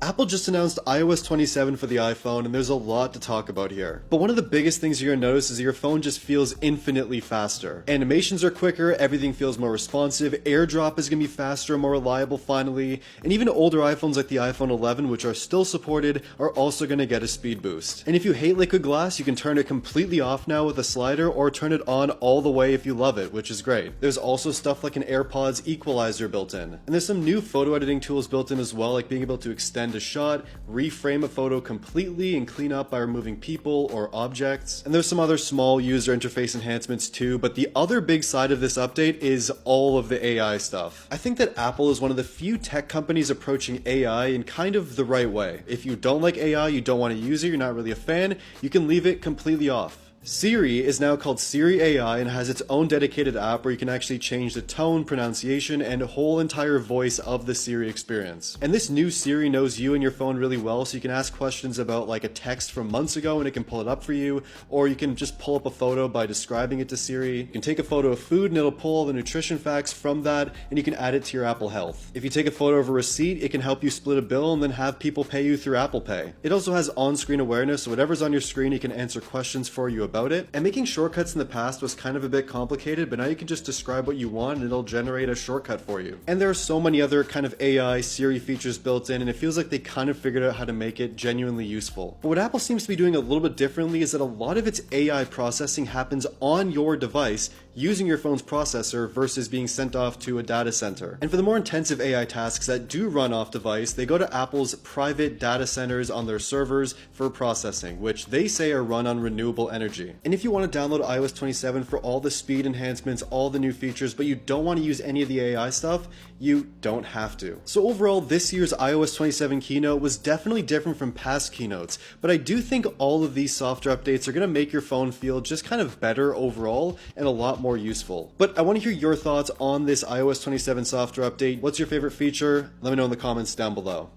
Apple just announced iOS 27 for the iPhone, and there's a lot to talk about here. But one of the biggest things you're gonna notice is your phone just feels infinitely faster. Animations are quicker, everything feels more responsive, AirDrop is gonna be faster and more reliable finally, and even older iPhones like the iPhone 11, which are still supported, are also gonna get a speed boost. And if you hate liquid glass, you can turn it completely off now with a slider, or turn it on all the way if you love it, which is great. There's also stuff like an AirPods equalizer built in. And there's some new photo editing tools built in as well, like being able to extend a shot, reframe a photo completely, and clean up by removing people or objects. And there's some other small user interface enhancements too, but the other big side of this update is all of the AI stuff. I think that Apple is one of the few tech companies approaching AI in kind of the right way. If you don't like AI, you don't want to use it, you're not really a fan, you can leave it completely off. Siri is now called Siri AI and has its own dedicated app where you can actually change the tone, pronunciation, and whole entire voice of the Siri experience. And this new Siri knows you and your phone really well, so you can ask questions about like a text from months ago and it can pull it up for you, or you can just pull up a photo by describing it to Siri. You can take a photo of food and it'll pull all the nutrition facts from that, and you can add it to your Apple Health. If you take a photo of a receipt, it can help you split a bill and then have people pay you through Apple Pay. It also has on-screen awareness, so whatever's on your screen, it can answer questions for you about it. And making shortcuts in the past was kind of a bit complicated, but now you can just describe what you want and it'll generate a shortcut for you. And there are so many other kind of AI Siri features built in, and it feels like they kind of figured out how to make it genuinely useful. But what Apple seems to be doing a little bit differently is that a lot of its AI processing happens on your device using your phone's processor versus being sent off to a data center. And for the more intensive AI tasks that do run off device, they go to Apple's private data centers on their servers for processing, which they say are run on renewable energy. And if you want to download iOS 27 for all the speed enhancements, all the new features, but you don't want to use any of the AI stuff, you don't have to. So overall, this year's iOS 27 keynote was definitely different from past keynotes, but I do think all of these software updates are going to make your phone feel just kind of better overall and a lot more useful. But I want to hear your thoughts on this iOS 27 software update. What's your favorite feature? Let me know in the comments down below.